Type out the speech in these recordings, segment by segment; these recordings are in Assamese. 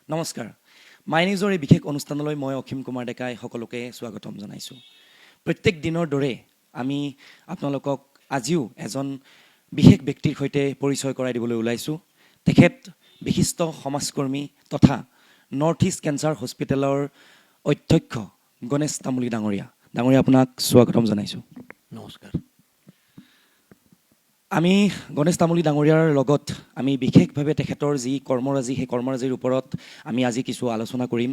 নমস্কাৰ মাই নিউজৰ এই বিশেষ অনুষ্ঠানলৈ মই অসীম কুমাৰ ডেকাই সকলোকে স্বাগতম জনাইছোঁ। প্ৰত্যেক দিনৰ দৰে আমি আপোনালোকক আজিও এজন বিশেষ ব্যক্তিৰ সৈতে পৰিচয় কৰাই দিবলৈ ওলাইছোঁ। তেখেত বিশিষ্ট সমাজকৰ্মী তথা নৰ্থ ইষ্ট কেঞ্চাৰ হস্পিটেলৰ অধ্যক্ষ গণেশ তামুলী ডাঙৰীয়া। ডাঙৰীয়া, আপোনাক স্বাগতম জনাইছোঁ। নমস্কাৰ। আমি গণেশ তামুলী ডাঙৰীয়াৰ লগত আমি বিশেষভাৱে তেখেতৰ যি কৰ্মৰাজি সেই কৰ্মৰাজিৰ ওপৰত আমি আজি কিছু আলোচনা কৰিম।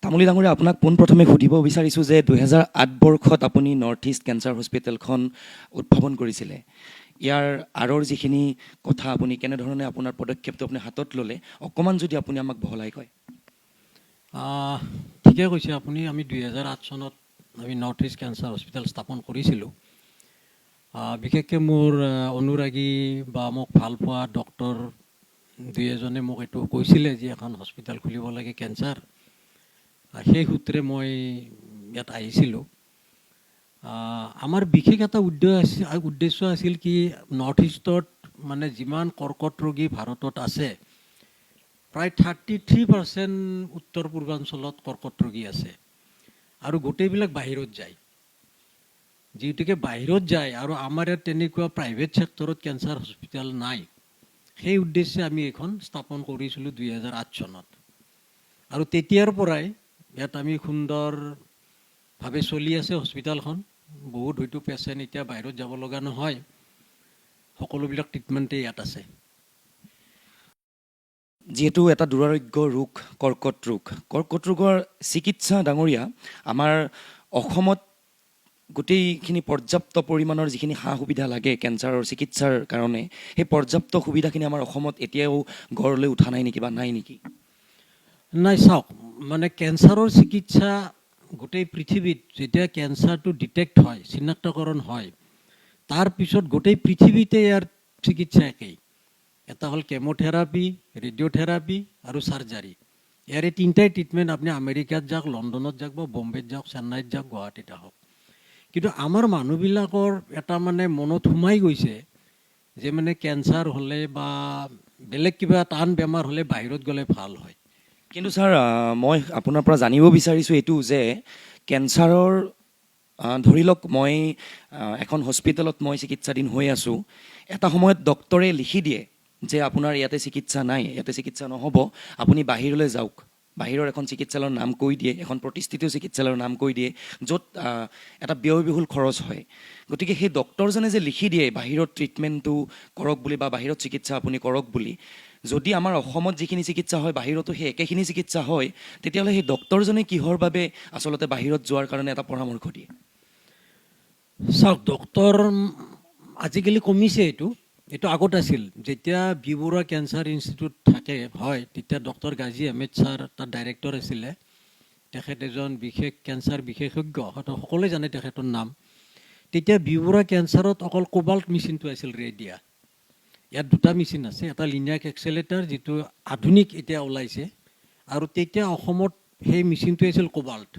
তামুলী ডাঙৰীয়া, আপোনাক পোনপ্ৰথমে সুধিব বিচাৰিছোঁ যে 2008 বৰ্ষত আপুনি নৰ্থ ইষ্ট কেঞ্চাৰ হস্পিটেলখন উদ্ভাৱন কৰিছিলে। ইয়াৰ আঁৰৰ যিখিনি কথা আপুনি কেনেধৰণে আপোনাৰ পদক্ষেপটো আপুনি হাতত ল'লে অকণমান যদি আপুনি আমাক বহলাই কয়। ঠিকে কৈছে আপুনি। আমি 2008 চনত আমি নৰ্থ ইষ্ট কেঞ্চাৰ হস্পিটেল স্থাপন কৰিছিলোঁ। বিশেষকৈ মোৰ অনুৰাগী বা মোক ভাল পোৱা ডক্টৰ দুই এজনে মোক এইটো কৈছিলে যে এখন হস্পিটেল খুলিব লাগে কেঞ্চাৰ। সেই সূত্ৰে মই ইয়াত আহিছিলোঁ। আমাৰ বিশেষ এটা উদ্দেশ্য আছিল কি, নৰ্থ ইষ্টত মানে যিমান কৰ্কট ৰোগী ভাৰতত আছে প্ৰায় 33% উত্তৰ পূৰ্বাঞ্চলত কৰ্কট ৰোগী আছে আৰু গোটেইবিলাক বাহিৰত যায়। যিহেতুকে বাহিৰত যায় আৰু আমাৰ ইয়াত তেনেকুৱা প্ৰাইভেট ছেক্টৰত কেঞ্চাৰ হস্পিটেল নাই, সেই উদ্দেশ্যে আমি এইখন স্থাপন কৰিছিলোঁ 2008 চনত। আৰু তেতিয়াৰ পৰাই ইয়াত আমি সুন্দৰভাৱে চলি আছে হস্পিটেলখন। বহুত হয়তো পেচেণ্ট এতিয়া বাহিৰত যাব লগা নহয়, সকলোবিলাক ট্ৰিটমেণ্টেই ইয়াত আছে। যিহেতু এটা দুৰাৰোগ্য ৰোগ কৰ্কট ৰোগৰ চিকিৎসা ডাঙৰীয়া আমাৰ অসমত গোটেইখিনি পৰ্যাপ্ত পৰিমাণৰ যিখিনি সা সুবিধা লাগে কেঞ্চাৰৰ চিকিৎসাৰ কাৰণে, সেই পৰ্যাপ্ত সুবিধাখিনি আমাৰ অসমত এতিয়াও গঢ় লৈ উঠা নাই নেকি বা নাই নেকি? নাই, চাওক, মানে কেঞ্চাৰৰ চিকিৎসা গোটেই পৃথিৱীত যেতিয়া কেঞ্চাৰটো ডিটেক্ট হয়, চিনাক্তকৰণ হয়, তাৰপিছত গোটেই পৃথিৱীতে ইয়াৰ চিকিৎসা একেই। এটা হ'ল কেম'থেৰাপি, ৰেডিঅ'থেৰাপি আৰু চাৰ্জাৰী। ইয়াৰে তিনিটাই ট্ৰিটমেণ্ট আপুনি আমেৰিকাত যাওক, লণ্ডনত যাওক বা বম্বেত যাওক, চেন্নাইত যাওক, গুৱাহাটীত আহক। কিন্তু আমাৰ মানুহবিলাকৰ এটা মানে মনত সোমাই গৈছে যে মানে কেঞ্চাৰ হ'লে বা বেলেগ কিবা টান বেমাৰ হ'লে বাহিৰত গ'লে ভাল হয়। কিন্তু ছাৰ, মই আপোনাৰ পৰা জানিব বিচাৰিছোঁ এইটো যে কেঞ্চাৰৰ ধৰি লওক মই এখন হস্পিটেলত মই চিকিৎসাধীন হৈ আছোঁ, এটা সময়ত ডক্তৰে লিখি দিয়ে যে আপোনাৰ ইয়াতে চিকিৎসা নাই, ইয়াতে চিকিৎসা নহ'ব, আপুনি বাহিৰলৈ যাওক। বাহিৰৰ এখন চিকিৎসালয়ৰ নাম কৈ দিয়ে, এখন প্ৰতিষ্ঠিত চিকিৎসালয়ৰ নাম কৈ দিয়ে, য'ত এটা ব্যয়বহুল খৰচ হয়। গতিকে সেই ডক্তৰজনে যে লিখি দিয়ে বাহিৰত ট্ৰিটমেণ্টটো কৰক বুলি বা বাহিৰত চিকিৎসা আপুনি কৰক বুলি, যদি আমাৰ অসমত যিখিনি চিকিৎসা হয় বাহিৰতো সেই একেখিনি চিকিৎসা হয়, তেতিয়াহ'লে সেই ডক্তৰজনে কিহৰ বাবে আচলতে বাহিৰত যোৱাৰ কাৰণে এটা পৰামৰ্শ দিয়ে? চাওক, ডক্তৰ আজিকালি কমিছে। এইটো আগত আছিল। যেতিয়া বি বৰুৱা কেঞ্চাৰ ইনষ্টিটিউট হয়, তেতিয়া ডক্টৰ গাজী আহমেদ ছাৰ তাত ডাইৰেক্টৰ আছিলে। তেখেত এজন বিশেষ কেঞ্চাৰ বিশেষজ্ঞ, হয়তো সকলোৱে জানে তেখেতৰ নাম। তেতিয়া বি বৰুৱা কেঞ্চাৰত অকল কোবাল্ট মেচিনটো আছিল ৰেডিয়া। ইয়াত দুটা মেচিন আছে, এটা লিনিয়াক এক্সেলেটাৰ যিটো আধুনিক এতিয়া ওলাইছে, আৰু তেতিয়া অসমত সেই মেচিনটো আছিল কোবাল্ট।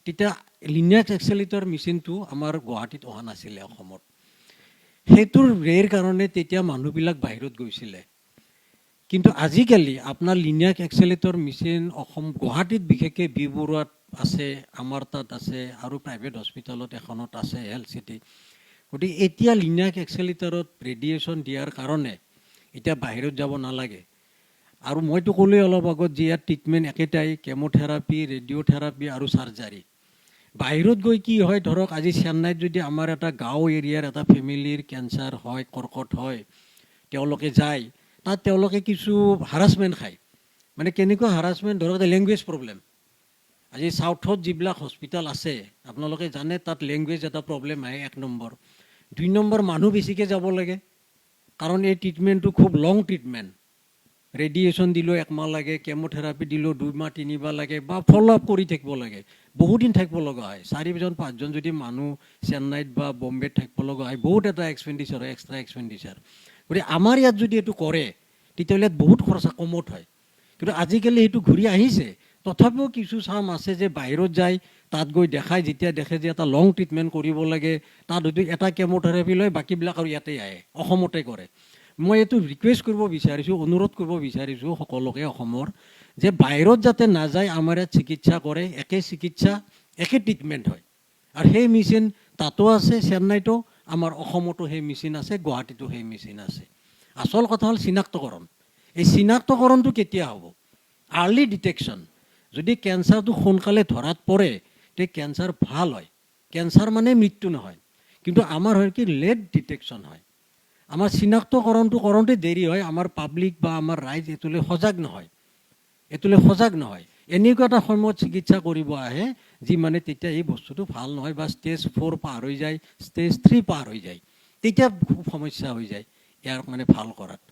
তেতিয়া লিনিয়াক এক্সেলেটাৰ মেচিনটো আমাৰ গুৱাহাটীত অহা নাছিলে অসমত। সেইটোৰ ৰেৰ কাৰণে তেতিয়া মানুহবিলাক বাহিৰত গৈছিলে। কিন্তু আজিকালি আপোনাৰ লিনিয়াক এক্সেলেটৰ মেচিন গুৱাহাটীত বিশেষকৈ বি বৰুৱাত আছে, আমাৰ তাত আছে আৰু প্ৰাইভেট হস্পিটেলত এখনত আছে, হেল্থ চিটি। গতিকে এতিয়া লিনিয়াক এক্সেলেটাৰত ৰেডিয়েশ্যন দিয়াৰ কাৰণে এতিয়া বাহিৰত যাব নালাগে। আৰু মইতো ক'লোৱেই অলপ আগত যে ইয়াত ট্ৰিটমেণ্ট একেটাই, কেম'থেৰাপি, ৰেডিঅ'থেৰাপি আৰু চাৰ্জাৰী। বাহিৰত গৈ কি হয়, ধৰক আজি চেন্নাইত যদি আমাৰ এটা গাঁও এৰিয়াৰ এটা ফেমিলিৰ কেঞ্চাৰ হয়, কৰ্কট হয়, তেওঁলোকে যায়, তাত তেওঁলোকে কিছু হাৰাছমেণ্ট খায়। মানে কেনেকুৱা হাৰাছমেণ্ট, ধৰক লেংগুৱেজ প্ৰব্লেম। আজি চাউথত যিবিলাক হস্পিটেল আছে আপোনালোকে জানে, তাত লেংগুৱেজ এটা প্ৰব্লেম আহে, 1 নম্বৰ। 2 নম্বৰ, মানুহ বেছিকৈ যাব লাগে, কাৰণ এই ট্ৰিটমেণ্টটো খুব লং ট্ৰিটমেণ্ট। ৰেডিয়েশ্যন দিলেও 1 মাহ লাগে, কেম'থেৰাপি দিলেও 2 মাহ 3 মাহ লাগে, বা ফ'ল' আপ কৰি থাকিব লাগে, বহুত দিন থাকিব লগা হয়। 4জন 5জন যদি মানুহ চেন্নাইত বা বম্বেত থাকিব লগা হয়, বহুত এটা এক্সপেণ্ডিচাৰ হয়, এক্সট্ৰা এক্সপেণ্ডিচাৰ। গতিকে আমাৰ ইয়াত যদি এইটো কৰে তেতিয়াহ'লে ইয়াত বহুত খৰচা কমত হয়। কিন্তু আজিকালি সেইটো ঘূৰি আহিছে। তথাপিও কিছু চাম আছে যে বাহিৰত যায়, তাত গৈ দেখায়, যেতিয়া দেখে যে এটা লং ট্ৰিটমেণ্ট কৰিব লাগে, তাত হয়তো এটা কেম'থেৰাপি লয়, বাকীবিলাক আৰু ইয়াতে আহে, অসমতে কৰে। মই এইটো ৰিকুৱেষ্ট কৰিব বিচাৰিছোঁ, অনুৰোধ কৰিব বিচাৰিছোঁ সকলোকে অসমৰ, যে বাহিৰত যাতে নাযায় আমাৰ ইয়াত চিকিৎসা কৰে, একে চিকিৎসা একে ট্ৰিটমেণ্ট হয়। আৰু সেই মেচিন তাতো আছে, চেন্নাইতো, আমাৰ অসমতো সেই মেচিন আছে, গুৱাহাটীতো সেই মেচিন আছে। আচল কথা হ'ল চিনাক্তকৰণ। এই চিনাক্তকৰণটো কেতিয়া হ'ব? Early detection. যদি কেঞ্চাৰটো সোনকালে ধৰাত পৰে তেতিয়া কেঞ্চাৰ ভাল হয়। কেঞ্চাৰ মানে মৃত্যু নহয়, কিন্তু আমাৰ হয় কি লেট ডিটেকশ্যন হয়। আমাৰ চিনাক্তকৰণটো কৰোঁতে দেৰি হয়, আমাৰ পাব্লিক বা আমাৰ ৰাইজ এইটোলৈ সজাগ নহয়, এনেকুৱা এটা সময়ত চিকিৎসা কৰিব আহে যি মানে তেতিয়া এই বস্তুটো ভাল নহয় বা ষ্টেজ 4 পাৰ হৈ যায়, ষ্টেজ 3 পাৰ হৈ যায়, তেতিয়া খুব সমস্যা হৈ যায় ইয়াৰ মানে ভাল কৰাত।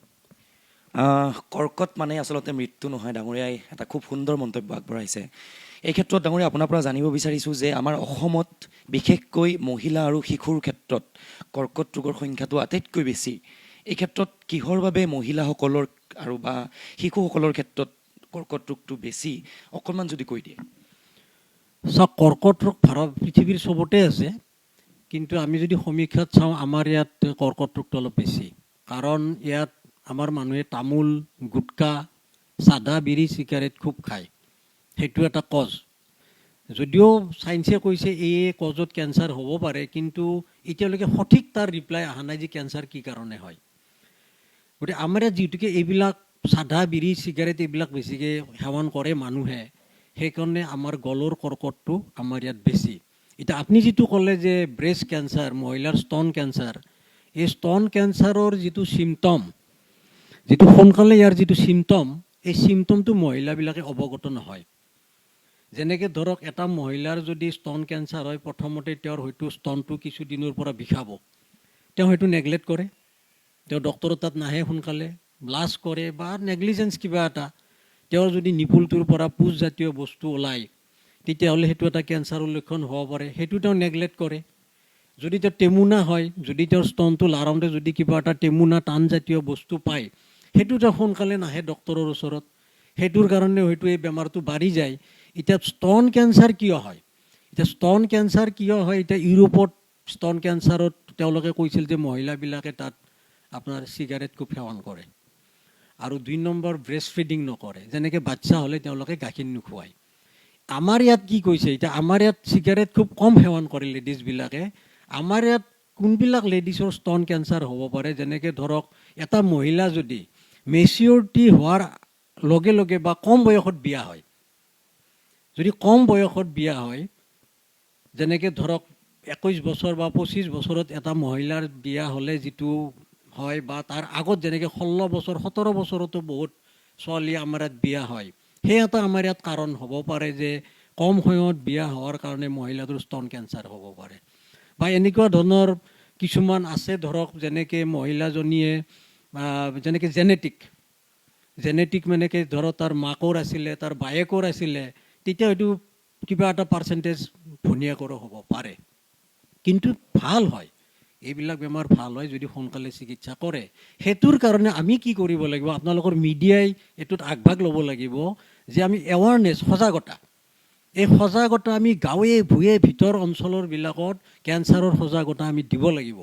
কৰ্কট মানে আচলতে মৃত্যু নহয়, ডাঙৰীয়াই এটা খুব সুন্দৰ মন্তব্য আগবঢ়াইছে। এই ক্ষেত্ৰত ডাঙৰীয়া আপোনাৰ পৰা জানিব বিচাৰিছোঁ যে আমাৰ অসমত বিশেষকৈ মহিলা আৰু শিশুৰ ক্ষেত্ৰত কৰ্কট ৰোগৰ সংখ্যাটো আটাইতকৈ বেছি। এই ক্ষেত্ৰত কিহৰ বাবে মহিলাসকলৰ আৰু বা শিশুসকলৰ ক্ষেত্ৰত কৰ্কট ৰোগটো বেছি, অকণমান যদি কৈ দিয়ে। চাওক, কৰ্কট ৰোগ পৃথিৱীৰ চবতে আছে, কিন্তু আমি যদি সমীক্ষাত চাওঁ আমাৰ ইয়াত কৰ্কট ৰোগটো অলপ বেছি। কাৰণ ইয়াত আমাৰ মানুহে তামোল, গুটকা, চাধা, বিড়ি, চিগাৰেট খুব খায়, সেইটো এটা কজ। যদিও চায়েন্সে কৈছে এই কজত কেঞ্চাৰ হ'ব পাৰে, কিন্তু এতিয়ালৈকে সঠিক তাৰ ৰিপ্লাই অহা নাই যে কেঞ্চাৰ কি কাৰণে হয়। গতিকে আমাৰ ইয়াত যিহেতুকে এইবিলাক চাধা, বিড়ি, চিগাৰেট এইবিলাক বেছিকৈ সেৱন কৰে মানুহে, সেইকাৰণে আমাৰ গলৰ কৰ্কটটো আমাৰ ইয়াত বেছি। এতিয়া আপুনি যিটো ক'লে যে ব্ৰেষ্ট কেঞ্চাৰ, মহিলাৰ স্তন কেঞ্চাৰ, এই স্তন কেঞ্চাৰৰ যিটো চিমটম, যিটো সোনকালে ইয়াৰ যিটো চিমটম, এই চিমটমটো মহিলাবিলাকে অৱগত নহয়। যেনেকৈ ধৰক এটা মহিলাৰ যদি স্তন কেঞ্চাৰ হয়, প্ৰথমতে তেওঁৰ হয়তো স্তনটো কিছুদিনৰ পৰা বিষাব, তেওঁ হয়তো নেগলেক্ট কৰে, তেওঁ ডক্টৰৰ তাত নাহে সোনকালে, ব্লাছ কৰে বা নেগলিজেঞ্চ কিবা এটা, তেওঁৰ যদি নিপুলটোৰ পৰা পুজজাতীয় বস্তু ওলায় তেতিয়াহ'লে সেইটো এটা কেঞ্চাৰৰ লক্ষণ হ'ব পাৰে, সেইটো তেওঁ নেগলেক্ট কৰে। যদি তেওঁ টেমুনা হয়, যদি তেওঁৰ স্তনটো লাৰাওঁতে যদি কিবা এটা টেমুনা টানজাতীয় বস্তু পায়, সেইটো তেওঁ সোনকালে নাহে ডক্টৰৰ ওচৰত, সেইটোৰ কাৰণে হয়তো এই বেমাৰটো বাঢ়ি যায়। এতিয়া স্তন কেঞ্চাৰ কিয় হয়? এতিয়া ইউৰোপত স্তন কেঞ্চাৰত তেওঁলোকে কৈছিল যে মহিলাবিলাকে তাত আপোনাৰ চিগাৰেট খুব সেৱন কৰে, আৰু 2 নম্বৰ ব্ৰেষ্ট ফিডিং নকৰে, যেনেকৈ বাচ্চা হ'লে তেওঁলোকে গাখীৰ নোখোৱায়। আমাৰ ইয়াত কি কৈছে, এতিয়া আমাৰ ইয়াত চিগাৰেট খুব কম সেৱন কৰে লেডিজবিলাকে। আমাৰ ইয়াত কোনবিলাক লেডিছৰ স্তন কেঞ্চাৰ হ'ব পাৰে, যেনেকৈ ধৰক এটা মহিলা যদি মেচিয়ৰিটি হোৱাৰ লগে লগে বা কম বয়সত বিয়া হয়, যদি কম বয়সত বিয়া হয়, যেনেকৈ ধৰক 21 বছৰ বা 25 বছৰত এটা মহিলাৰ বিয়া হ'লে যিটো হয়, বা তাৰ আগত যেনেকৈ 16 বছৰ 17 বছৰতো বহুত ছোৱালী আমাৰ ইয়াত বিয়া হয়, সেই এটা আমাৰ ইয়াত কাৰণ হ'ব পাৰে যে কম সময়ত বিয়া হোৱাৰ কাৰণে মহিলাটোৰ স্তন কেঞ্চাৰ হ'ব পাৰে। বা এনেকুৱা ধৰণৰ কিছুমান আছে, ধৰক যেনেকৈ মহিলাজনীয়ে যেনেকৈ জেনেটিক মানে কি ধৰক তাৰ মাকৰ আছিলে, তাৰ বায়েকৰ আছিলে, তেতিয়া হয়তো কিবা এটা পাৰ্চেণ্টেজ ভনীয়েকৰো হ'ব পাৰে। কিন্তু ভাল হয়, এইবিলাক বেমাৰ ভাল হয় যদি সোনকালে চিকিৎসা কৰে। সেইটোৰ কাৰণে আমি কি কৰিব লাগিব, আপোনালোকৰ মিডিয়াই এইটোত আগভাগ ল'ব লাগিব যে আমি এৱাৰনেছ, সজাগতা, এই সজাগতা আমি গাঁৱে ভূঞে ভিতৰ অঞ্চলৰবিলাকত কেঞ্চাৰৰ সজাগতা আমি দিব লাগিব।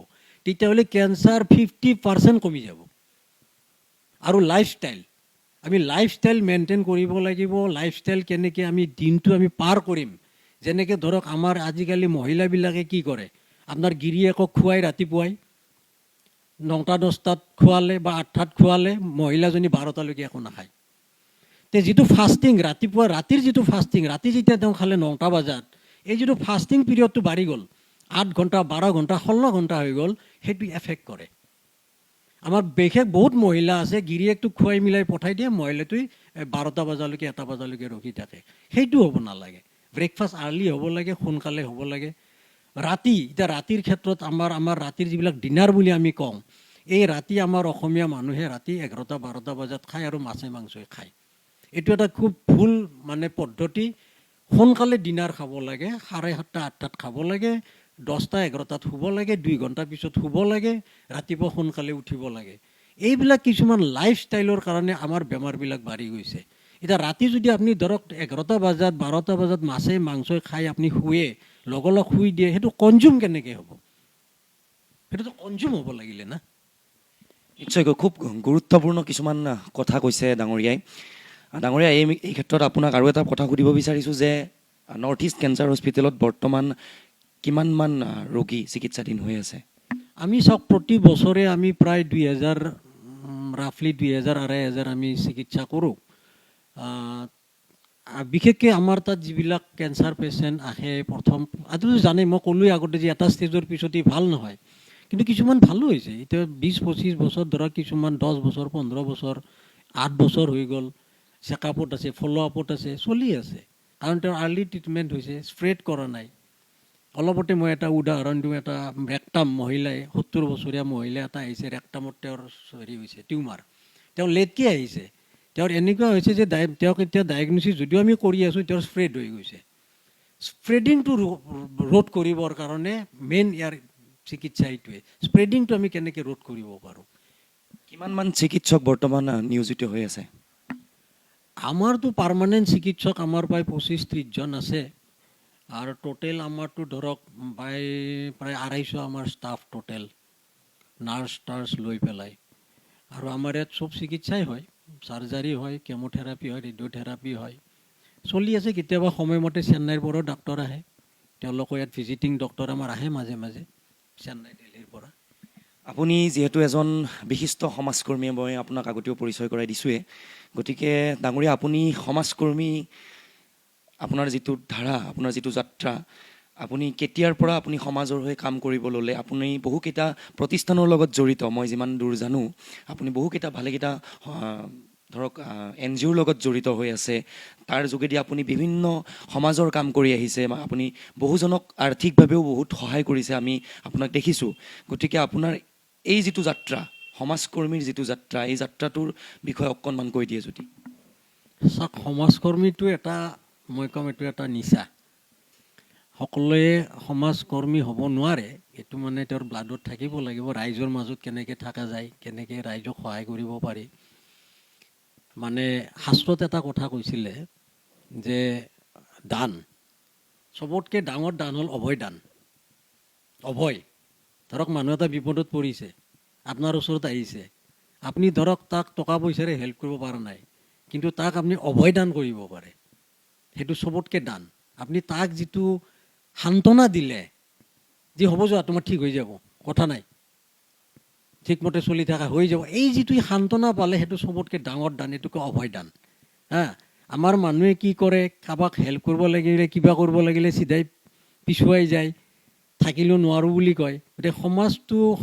তেতিয়াহ'লে কেঞ্চাৰ 50% কমি যাব। আৰু লাইফষ্টাইল, আমি লাইফষ্টাইল মেইনটেইন কৰিব লাগিব। লাইফষ্টাইল কেনেকৈ আমি দিনটো আমি পাৰ কৰিম, যেনেকৈ ধৰক আমাৰ আজিকালি মহিলাবিলাকে কি কৰে, আপোনাৰ গিৰিয়েকক খুৱাই ৰাতিপুৱাই 9টা 10টাত খোৱালে বা 8টাত খোৱালে, মহিলাজনী 12টালৈকে একো নাখায়। তে যিটো ফাষ্টিং ৰাতিপুৱা, ৰাতিৰ যিটো ফাষ্টিং, ৰাতি যেতিয়া তেওঁ খালে 9টা বজাত, এই যিটো ফাষ্টিং পিৰিয়ডটো বাঢ়ি গ'ল, 8 ঘণ্টা 12 ঘণ্টা 16 ঘণ্টা হৈ গ'ল, সেইটো এফেক্ট কৰে। আমাৰ বিশেষ বহুত মহিলা আছে, গিৰিয়েকটোক খুৱাই মিলাই পঠাই দিয়ে, মহিলাটোৱে 12টা বজালৈকে 1টা বজালৈকে ৰখি থাকে। সেইটো হ'ব নালাগে। ব্ৰেকফাষ্ট আৰ্লি হ'ব লাগে, সোনকালে হ'ব লাগে। ৰাতি, এতিয়া ৰাতিৰ ক্ষেত্ৰত আমাৰ ৰাতিৰ যিবিলাক ডিনাৰ বুলি আমি কওঁ, এই ৰাতি আমাৰ অসমীয়া মানুহে ৰাতি 11টা 12টা বজাত খায় আৰু মাছে মাংসই খায়। এইটো এটা খুব ভুল মানে পদ্ধতি। সোনকালে ডিনাৰ খাব লাগে, 7:30 8টাত খাব লাগে, 10টা 11টাত শুব লাগে, 2 ঘণ্টা পিছত শুব লাগে, ৰাতিপুৱা সোনকালে উঠিব লাগে। এইবিলাক কিছুমান লাইফষ্টাইলৰ কাৰণে আমাৰ বেমাৰবিলাক বাঢ়ি গৈছে। এতিয়া ৰাতি যদি আপুনি ধৰক 11টা বজাত 12টা বজাত মাছে মাংসই খাই আপুনি শুৱে, লগালগ শুই দিয়ে, সেইটো কনজিউম কেনেকৈ হ'ব? সেইটোতো কনজিউম হ'ব লাগিলে না। নিশ্চয়কৈ খুব গুৰুত্বপূৰ্ণ কিছুমান কথা কৈছে ডাঙৰীয়াই। ডাঙৰীয়া এই ক্ষেত্ৰত আপোনাক আৰু এটা কথা সুধিব বিচাৰিছোঁ যে নৰ্থ ইষ্ট কেঞ্চাৰ হস্পিটেলত বৰ্তমান কিমানমান ৰোগী চিকিৎসাধীন হৈ আছে? আমি চাওক প্ৰতি বছৰে আমি প্ৰায় 2000 ৰাফলি 2000 2500 আমি চিকিৎসা কৰোঁ। বিশেষকৈ আমাৰ তাত যিবিলাক কেঞ্চাৰ পেচেণ্ট আহে প্ৰথম আপুনি জানে মই ক'লোৱেই আগতে যে এটা ষ্টেজৰ পিছতেই ভাল নহয়, কিন্তু কিছুমান ভালো হৈছে। এতিয়া 20-25 বছৰ ধৰক, কিছুমান 10 বছৰ 15 বছৰ 8 বছৰ হৈ গ'ল, চেকআপত আছে, ফ'ল' আপত আছে, চলি আছে, কাৰণ তেওঁৰ আৰ্লি ট্ৰিটমেণ্ট হৈছে, স্প্ৰেড কৰা নাই। অলপতে মই এটা উদাহৰণ দিওঁ, এটা ৰেক্টাম মহিলাই 70 বছৰীয়া মহিলা এটা আহিছে, ৰেক্টামত তেওঁৰ হেৰি হৈছে টিউমাৰ, তেওঁ লেটকৈ আহিছে। তেওঁৰ এনেকুৱা হৈছে যে তেওঁক এতিয়া ডায়েগনচিছ যদিও আমি কৰি আছোঁ, তেওঁৰ স্প্ৰেড হৈ গৈছে। স্প্ৰেডিংটো ৰোধ কৰিবৰ কাৰণে মেইন ইয়াৰ চিকিৎসা এইটোৱে, স্প্ৰেডিংটো আমি কেনেকৈ ৰোধ কৰিব পাৰোঁ। কিমানমান চিকিৎসক বৰ্তমান নিয়োজিত হৈ আছে? আমাৰতো পাৰ্মানেণ্ট চিকিৎসক আমাৰ প্ৰায় 25-30 জন আছে, আৰু টোটেল আমাৰতো ধৰক প্ৰায় 250 আমাৰ ষ্টাফ টোটেল, নাৰ্ছ লৈ পেলাই। আৰু আমাৰ ইয়াত চব চিকিৎসাই হয়, চাৰ্জাৰী হয়, কেম'থেৰাপি হয়, ৰেডিঅ'থেৰাপি হয়, চলি আছে। কেতিয়াবা সময়মতে চেন্নাইৰ পৰাও ডাক্তৰ আহে, তেওঁলোকৰ ইয়াত ভিজিটিং ডক্তৰ আমাৰ আহে মাজে মাজে চেন্নাই দিল্লীৰ পৰা। আপুনি যিহেতু এজন বিশিষ্ট সমাজকৰ্মী, মই আপোনাক আগতেও পৰিচয় কৰাই দিছোঁৱেই, গতিকে ডাঙৰীয়া আপুনি সমাজকৰ্মী, আপোনাৰ যিটো ধাৰা, আপোনাৰ যিটো যাত্ৰা, আপুনি কেতিয়াৰ পৰা আপুনি সমাজৰ হৈ কাম কৰিব ল'লে? আপুনি বহুকেইটা প্ৰতিষ্ঠানৰ লগত জড়িত, মই যিমান দূৰ জানো আপুনি বহুকেইটা ভালেকেইটা ধৰক NGOৰ লগত জড়িত হৈ আছে, তাৰ যোগেদি আপুনি বিভিন্ন সমাজৰ কাম কৰি আহিছে, আপুনি বহুজনক আৰ্থিকভাৱেও বহুত সহায় কৰিছে, আমি আপোনাক দেখিছোঁ। গতিকে আপোনাৰ এই যিটো যাত্ৰা, সমাজকৰ্মীৰ যিটো যাত্ৰা, এই যাত্ৰাটোৰ বিষয়ে অকণমান কৈ দিয়ে যদি। চাওক, সমাজকৰ্মীটো এটা, মই ক'ম এইটো এটা নিচা। সকলোৱে সমাজকৰ্মী হ'ব নোৱাৰে, এইটো মানে তেওঁৰ ব্লাডত থাকিব লাগিব। ৰাইজৰ মাজত কেনেকৈ থকা যায়, কেনেকৈ ৰাইজক সহায় কৰিব পাৰি। মানে শাস্ত্ৰত এটা কথা কৈছিলে যে দান, চবতকৈ ডাঙৰ দান হ'ল অভয় দান। অভয়, ধৰক মানুহ এটা বিপদত পৰিছে, আপোনাৰ ওচৰত আহিছে, আপুনি ধৰক তাক টকা পইচাৰে হেল্প কৰিব পৰা নাই, কিন্তু তাক আপুনি অভয় দান কৰিব পাৰে, সেইটো চবতকৈ দান। আপুনি তাক যিটো সান্তনা দিলে, যি হ'ব যোৱা তোমাৰ ঠিক হৈ যাব, কথা নাই, ঠিকমতে চলি থকা হৈ যাব, এই যিটো সান্তনা পালে সেইটো চবতকৈ ডাঙৰ দান, এইটোকে অভয় দান। আমাৰ মানুহে কি কৰে, কাৰোবাক হেল্প কৰিব লাগিলে, কিবা কৰিব লাগিলে চিধাই পিছুৱাই যায়, থাকিলেও নোৱাৰোঁ বুলি কয়। গতিকে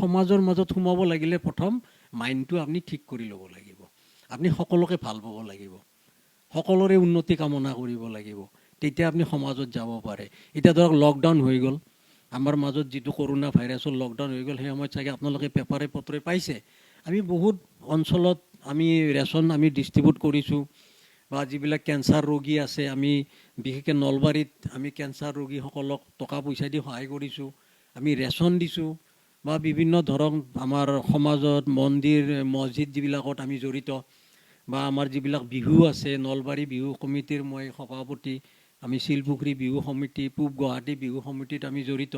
সমাজৰ মাজত সোমাব লাগিলে প্ৰথম মাইণ্ডটো আপুনি ঠিক কৰি ল'ব লাগিব। আপুনি সকলোকে ভাল পাব লাগিব, সকলোৰে উন্নতি কামনা কৰিব লাগিব, তেতিয়া আপুনি সমাজত যাব পাৰে। এতিয়া ধৰক লকডাউন হৈ গ'ল, আমাৰ মাজত যিটো কৰোণা ভাইৰাছৰ লকডাউন হৈ গ'ল, সেই সময়ত চাগে আপোনালোকে পেপাৰে পত্ৰে পাইছে, আমি বহুত অঞ্চলত আমি ৰেচন আমি ডিষ্ট্ৰিবিউট কৰিছোঁ, বা যিবিলাক কেঞ্চাৰ ৰোগী আছে, আমি বিশেষকৈ নলবাৰীত আমি কেঞ্চাৰ ৰোগীসকলক টকা পইচা দি সহায় কৰিছোঁ, আমি ৰেচন দিছোঁ, বা বিভিন্ন ধৰক আমাৰ সমাজত মন্দিৰ মছজিদ যিবিলাকত আমি জড়িত, বা আমাৰ যিবিলাক বিহু আছে, নলবাৰী বিহু সমিতিৰ মই সভাপতি, আমি শিলপুখুৰী বিহু সমিতি, পূব গুৱাহাটী বিহু সমিতিত আমি জড়িত,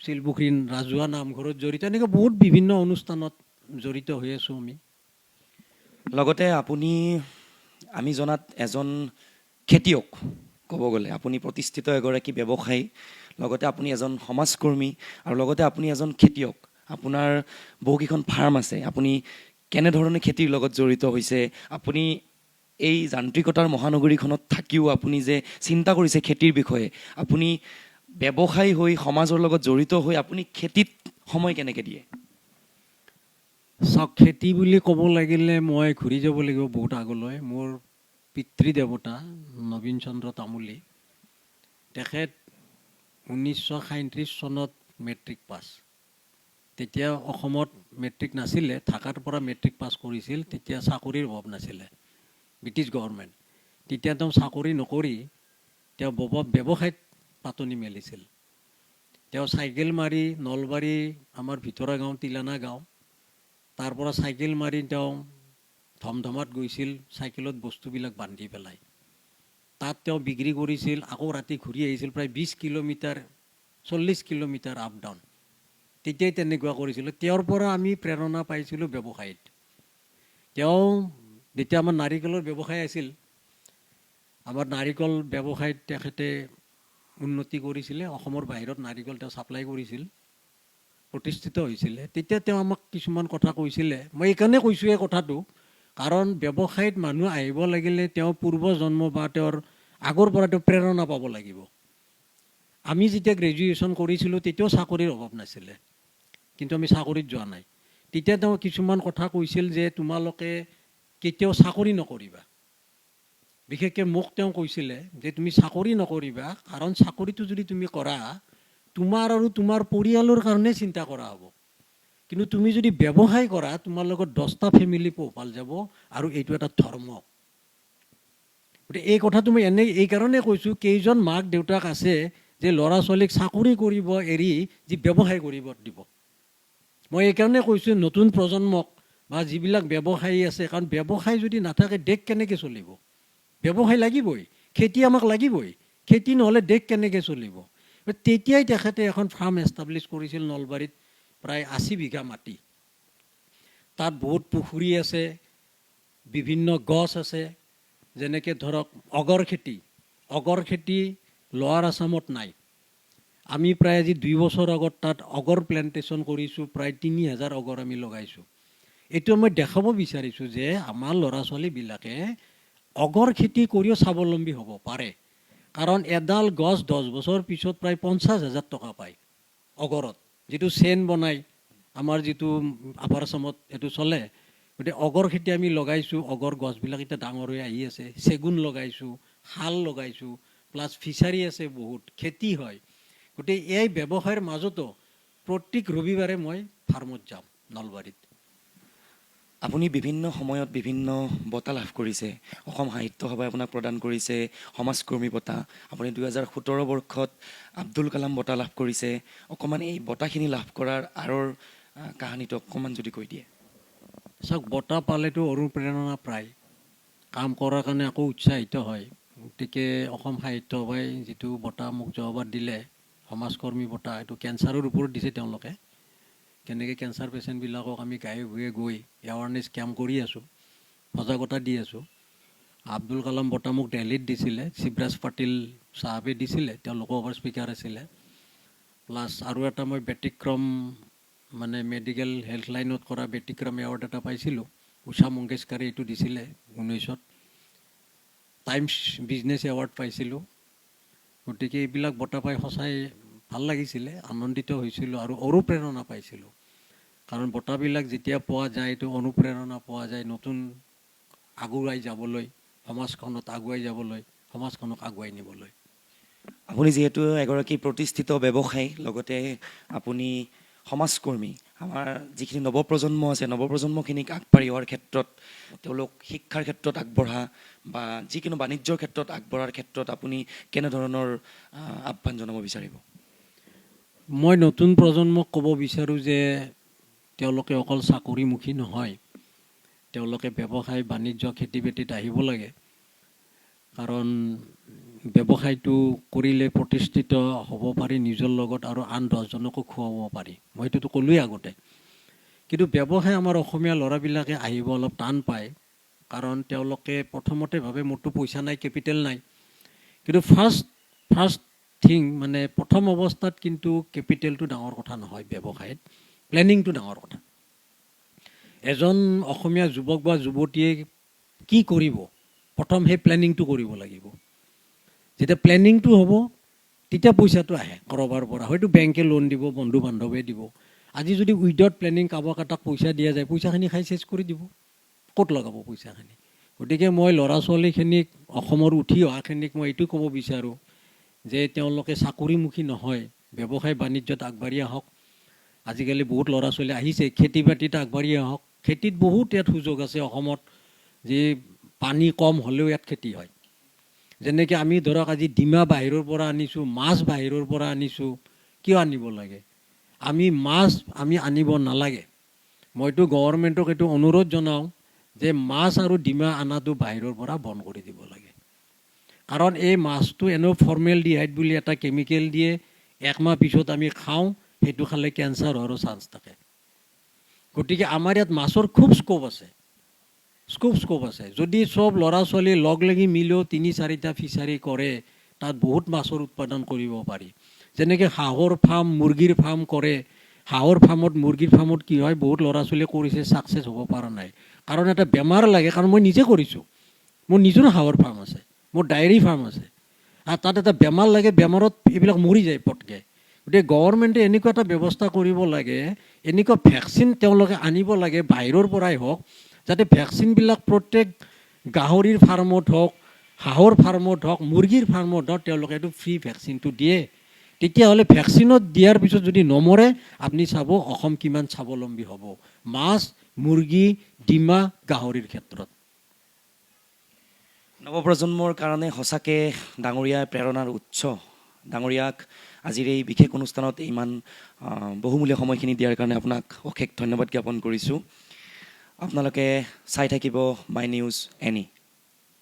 শিলপুখুৰী ৰাজহুৱা নামঘৰত জড়িত, এনেকৈ বহুত বিভিন্ন অনুষ্ঠানত জড়িত হৈ আছোঁ আমি। লগতে আপুনি, আমি জনাত এজন খেতিয়ক, ক'ব গ'লে আপুনি প্ৰতিষ্ঠিত এগৰাকী ব্যৱসায়ী, লগতে আপুনি এজন সমাজকৰ্মী, আৰু লগতে আপুনি এজন খেতিয়ক, আপোনাৰ বহুকেইখন ফাৰ্ম আছে। আপুনি কেনেধৰণে খেতিৰ লগত জড়িত হৈছে? আপুনি এই যান্ত্ৰিকতাৰ মহানগৰীখনত থাকিও আপুনি যে চিন্তা কৰিছে খেতিৰ বিষয়ে, আপুনি ব্যৱসায়ী হৈ সমাজৰ লগত জড়িত হৈ আপুনি খেতিত সময় কেনেকৈ দিয়ে? চাওক, খেতি বুলি ক'ব লাগিলে মই ঘূৰি যাব লাগিব বহুত আগলৈ। মোৰ পিতৃ দেৱতা নবীন চন্দ্ৰ তামুলী, তেখেত 1937 চনত মেট্ৰিক পাছ। তেতিয়া অসমত মেট্ৰিক নাছিলে, ঢাকাৰ পৰা মেট্ৰিক পাছ কৰিছিল, তেতিয়া চাকৰিৰ অভাৱ নাছিলে, ব্ৰিটিছ গভৰ্ণমেণ্ট। তেতিয়া তেওঁ চাকৰি নকৰি তেওঁ ব্যৱসায়ত পাতনি মেলিছিল। তেওঁ চাইকেল মাৰি নলবাৰী আমাৰ ভিতৰা গাঁও, তিলানা গাঁও, তাৰ পৰা চাইকেল মাৰি তেওঁ ধমধমাত গৈছিল, চাইকেলত বস্তুবিলাক বান্ধি পেলাই, তাত তেওঁ বিক্ৰী কৰিছিল, আকৌ ৰাতি ঘূৰি আহিছিল, প্ৰায় 20 কিলোমিটাৰ 40 কিলোমিটাৰ আপ ডাউন। তেতিয়াই তেনেকুৱা কৰিছিলোঁ। তেওঁৰ পৰা আমি প্ৰেৰণা পাইছিলোঁ ব্যৱসায়ত। তেওঁ যেতিয়া আমাৰ নাৰিকলৰ ব্যৱসায় আছিল, আমাৰ নাৰিকল ব্যৱসায়ত তেখেতে উন্নতি কৰিছিলে, অসমৰ বাহিৰত নাৰিকল তেওঁ ছাপ্লাই কৰিছিল, প্ৰতিষ্ঠিত হৈছিলে। তেতিয়া তেওঁ আমাক কিছুমান কথা কৈছিলে। মই এইকাৰণে কৈছোঁ এই কথাটো, কাৰণ ব্যৱসায়ত মানুহ আহিব লাগিলে তেওঁ পূৰ্বজন্ম বা তেওঁৰ আগৰ পৰা তেওঁ প্ৰেৰণা পাব লাগিব। আমি যেতিয়া গ্ৰেজুৱেশ্যন কৰিছিলোঁ তেতিয়াও চাকৰিৰ অভাৱ নাছিলে, কিন্তু আমি চাকৰিত যোৱা নাই। তেতিয়া তেওঁ কিছুমান কথা কৈছিল যে তোমালোকে কেতিয়াও চাকৰি নকৰিবা। বিশেষকৈ মোক তেওঁ কৈছিলে যে তুমি চাকৰি নকৰিবা, কাৰণ চাকৰিটো যদি তুমি কৰা তোমাৰ আৰু তোমাৰ পৰিয়ালৰ কাৰণে চিন্তা কৰা হ'ব, কিন্তু তুমি যদি ব্যৱসায় কৰা তোমাৰ লগত 10টা ফেমিলি পোহপাল যাব, আৰু এইটো এটা ধৰ্ম। গতিকে এই কথাটো মই এইকাৰণে কৈছোঁ, কেইজন মাক দেউতাক আছে যে ল'ৰা ছোৱালীক চাকৰি কৰিব এৰি যি ব্যৱসায় কৰিব দিব। মই এইকাৰণে কৈছোঁ নতুন প্ৰজন্মক বা যিবিলাক ব্যৱসায়ী আছে, কাৰণ ব্যৱসায় যদি নাথাকে দেশ কেনেকৈ চলিব? ব্যৱসায় লাগিবই, খেতি আমাক লাগিবই, খেতি নহ'লে দেশ কেনেকৈ চলিব? তেতিয়াই তেখেতে এখন ফাৰ্ম এষ্টাব্লিছ কৰিছিল নলবাৰীত, প্ৰায় 80 বিঘা মাটি। তাত বহুত পুখুৰী আছে, বিভিন্ন গছ আছে, যেনেকৈ ধৰক অগৰ খেতি। অগৰ খেতি লোৱাৰ আছামত নাই। আমি প্ৰায় আজি 2 বছৰ আগত তাত অগৰ প্লেণ্টেশ্যন কৰিছোঁ, প্ৰায় 3000 অগৰ আমি লগাইছোঁ। এইটো মই দেখাব বিচাৰিছোঁ যে আমাৰ ল'ৰা ছোৱালীবিলাকে অগৰ খেতি কৰিও স্বাৱলম্বী হ'ব পাৰে, কাৰণ এডাল গছ 10 বছৰ পিছত প্ৰায় 50,000 টকা পায় অগৰত, যিটো চেন বনায় আমাৰ যিটো আপাৰ আছামত এইটো চলে। গতিকে অগৰ খেতি আমি লগাইছোঁ, অগৰ গছবিলাক এতিয়া ডাঙৰ হৈ আহি আছে। চেগুন লগাইছোঁ, শাল লগাইছোঁ, প্লাছ ফিচাৰী আছে, বহুত খেতি হয়। গতিকে এই ব্যৱসায়ৰ মাজতো প্ৰত্যেক ৰবিবাৰে মই ফাৰ্মত যাম নলবাৰীত। আপুনি বিভিন্ন সময়ত বিভিন্ন বঁটা লাভ কৰিছে। অসম সাহিত্য সভাই আপোনাক প্ৰদান কৰিছে সমাজকৰ্মী বঁটা। আপুনি 2017 বৰ্ষত আব্দুল কালাম বঁটা লাভ কৰিছে। অকণমান এই বঁটাখিনি লাভ কৰাৰ আঁৰৰ কাহিনীটো অকণমান যদি কৈ দিয়ে। চাওক, বঁটা পালেতো অনুপ্ৰেৰণা প্ৰায় কাম কৰাৰ কাৰণে আকৌ উৎসাহিত হয়। গতিকে অসম সাহিত্য সভাই যিটো বঁটা মোক যোৱাবাৰ দিলে, সমাজকৰ্মী বঁটা, এইটো কেঞ্চাৰৰ ওপৰত দিছে তেওঁলোকে। কেনেকৈ কেঞ্চাৰ পেচেণ্টবিলাকক আমি গাঁৱে ভূঞে গৈ এৱাৰনেছ কেম্প কৰি আছোঁ, সজাগতা দি আছোঁ। আব্দুল কালাম বঁটা মোক দিল্লীত দিছিলে, শিৱৰাজ পাটিল চাহাবে দিছিলে, তেওঁ লোকসভাৰ স্পীকাৰ আছিলে। প্লাছ আৰু এটা মই ব্যতিক্ৰম মানে মেডিকেল হেল্থ লাইনত কৰা ব্যতিক্ৰম এৱাৰ্ড এটা পাইছিলোঁ, উষা মংগেশকাৰে এইটো দিছিলে 19ত। টাইমছ বিজনেছ এৱাৰ্ড পাইছিলোঁ। গতিকে এইবিলাক বঁটা পাই সঁচাই ভাল লাগিছিলে, আনন্দিত হৈছিলোঁ আৰু অনুপ্ৰেৰণা পাইছিলোঁ। কাৰণ বঁটাবিলাক যেতিয়া পোৱা যায় এইটো অনুপ্ৰেৰণা পোৱা যায় নতুন আগুৱাই যাবলৈ, সমাজখনত আগুৱাই যাবলৈ, সমাজখনক আগুৱাই নিবলৈ। আপুনি যিহেতু এগৰাকী প্ৰতিষ্ঠিত ব্যৱসায়ী, লগতে আপুনি সমাজকৰ্মী, আমাৰ যিখিনি নৱপ্ৰজন্ম আছে নৱপ্ৰজন্মখিনিক আগবাঢ়ি অহাৰ ক্ষেত্ৰত, তেওঁলোক শিক্ষাৰ ক্ষেত্ৰত আগবঢ়া বা যিকোনো বাণিজ্যৰ ক্ষেত্ৰত আগবঢ়াৰ ক্ষেত্ৰত আপুনি কেনেধৰণৰ আহ্বান জনাব বিচাৰিব? মই নতুন প্ৰজন্মক ক'ব বিচাৰোঁ যে তেওঁলোকে অকল চাকৰিমুখী নহয়, তেওঁলোকে ব্যৱসায় বাণিজ্য খেতি বাতিত আহিব লাগে। কাৰণ ব্যৱসায়টো কৰিলে প্ৰতিষ্ঠিত হ'ব পাৰি নিজৰ লগত, আৰু আন 10জনকো খুৱাব পাৰি। মই এইটোতো ক'লোৱেই আগতে। কিন্তু ব্যৱসায় আমাৰ অসমীয়া ল'ৰাবিলাকে আহিব অলপ টান পায়, কাৰণ তেওঁলোকে প্ৰথমতে ভাবে মোৰতো পইচা নাই, কেপিটেল নাই। কিন্তু ফাৰ্ষ্ট থিং মানে প্ৰথম অৱস্থাত কিন্তু কেপিটেলটো ডাঙৰ কথা নহয় ব্যৱসায়ত, প্লেনিংটো ডাঙৰ কথা। এজন অসমীয়া যুৱক বা যুৱতীয়ে কি কৰিব, প্ৰথম সেই প্লেনিংটো কৰিব লাগিব। যেতিয়া প্লেনিংটো হ'ব তেতিয়া পইচাটো আহে ক'ৰবাৰ পৰা, হয়তো বেংকে লোন দিব, বন্ধু বান্ধৱে দিব। আজি যদি উইদাউট প্লেনিং কাৰোবাক এটাক পইচা দিয়া যায়, পইচাখিনি খাই চেচ কৰি দিব, ক'ত লগাব পইচাখিনি? গতিকে মই ল'ৰা ছোৱালীখিনিক, অসমৰ উঠি অহাখিনিক মই এইটো ক'ব বিচাৰোঁ যে তেওঁলোকে চাকৰিমুখী নহয়, ব্যৱসায় বাণিজ্যত আগবাঢ়ি আহক। আজিকালি বহুত ল'ৰা ছোৱালী আহিছে, খেতি বাতিত আগবাঢ়ি আহক। খেতিত বহুত ইয়াত সুযোগ আছে অসমত, যে পানী কম হ'লেও ইয়াত খেতি হয়। যেনেকৈ আমি ধৰক আজি ডিমা বাহিৰৰ পৰা আনিছোঁ, মাছ বাহিৰৰ পৰা আনিছোঁ, কিয় আনিব লাগে? মাছ আমি আনিব নালাগে। মইতো গভৰ্ণমেণ্টক এইটো অনুৰোধ জনাওঁ যে মাছ আৰু ডিমা আনাটো বাহিৰৰ পৰা বন্ধ কৰি দিব লাগে। কাৰণ এই মাছটো এনেও ফৰ্মেলডিহাইড বুলি এটা কেমিকেল দিয়ে, 1 মাহ পিছত আমি খাওঁ, সেইটো খালে কেঞ্চাৰ হোৱাৰো চান্স থাকে। গতিকে আমাৰ ইয়াত মাছৰ খুব স্ক'প আছে। স্কোপ আছে যদি চব ল'ৰা ছোৱালী লগ লাগি মিলিও 3-4টা ফিচাৰী কৰে তাত বহুত মাছৰ উৎপাদন কৰিব পাৰি যেনেকৈ হাঁহৰ ফাৰ্ম মুৰ্গীৰ ফাৰ্ম কৰে হাঁহৰ ফাৰ্মত মুৰ্গীৰ ফাৰ্মত কি হয় বহুত ল'ৰা ছোৱালীয়ে কৰিছে ছাকচেছ হ'ব পৰা নাই কাৰণ এটা বেমাৰ লাগে কাৰণ মই নিজে কৰিছোঁ মোৰ নিজৰ হাঁহৰ ফাৰ্ম আছে মোৰ ডায়েৰী ফাৰ্ম আছে আৰু তাত এটা বেমাৰ লাগে বেমাৰত এইবিলাক মৰি যায় পটকৈ গতিকে গভৰ্ণমেণ্টে এনেকুৱা এটা ব্যৱস্থা কৰিব লাগে এনেকুৱা ভেকচিন তেওঁলোকে আনিব লাগে বাহিৰৰ পৰাই হওক যাতে ভেকচিনবিলাক প্ৰত্যেক গাহৰিৰ ফাৰ্মত হওক হাঁহৰ ফাৰ্মত হওক মুৰ্গীৰ ফাৰ্মত হওক তেওঁলোকে এইটো ফ্ৰী ভেকচিনটো দিয়ে তেতিয়াহ'লে ভেকচিনত দিয়াৰ পিছত যদি নমৰে আপুনি চাব অসম কিমান স্বাৱলম্বী হ'ব মাছ মুৰ্গী ডিমা গাহৰিৰ ক্ষেত্ৰত নৱপ্ৰজন্মৰ কাৰণে সঁচাকৈ ডাঙৰীয়া প্ৰেৰণাৰ উৎস ডাঙৰীয়াক আজিৰ এই বিশেষ অনুষ্ঠানত ইমান বহুমূলীয়া সময়খিনি দিয়াৰ কাৰণে আপোনাক অশেষ ধন্যবাদ জ্ঞাপন কৰিছোঁ আপোনালোকে চাই থাকিব মাই নিউজ এনি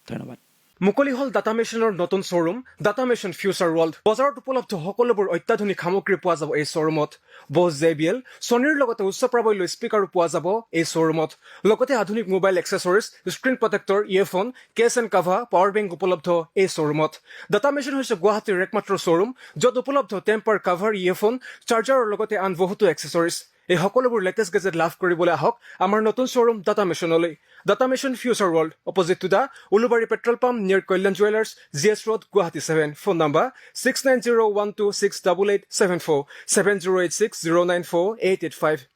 ধন্যবাদ মুকলি হল ডাটা মেচিনৰ নতুন showroom data machine future world বজাৰত উপলব্ধ সকলোবোৰ অত্যাধুনিক সামগ্ৰী পোৱা যাব এই শ্বৰুমত বছ JBL ছনীৰ লগতে উচ্চ প্ৰাবল্য স্পীকাৰো পোৱা যাব এই শ্বৰুমত লগতে আধুনিক mobile accessories screen protector earphone case and cover power bank উপলব্ধ এই শ্বৰুমত ডাটা মেচিন হৈছে গুৱাহাটীৰ একমাত্ৰ শ্বৰুম য'ত উপলব্ধ টেম্পাৰ কাভাৰ ইয়েৰফোন চাৰ্জাৰৰ লগতে আন বহুতো এক্সেসৰিজ এই সকলোবোৰ লেটেষ্ট গেজেট লাভ কৰিবলৈ আহক আমাৰ নতুন শ্বৰুম ডাটা মেচিনলৈ data machine future world opposite to the Ulubari petrol pump near Kalyan jewellers GS road Guwahati 7 phone number 6901268874 7086094885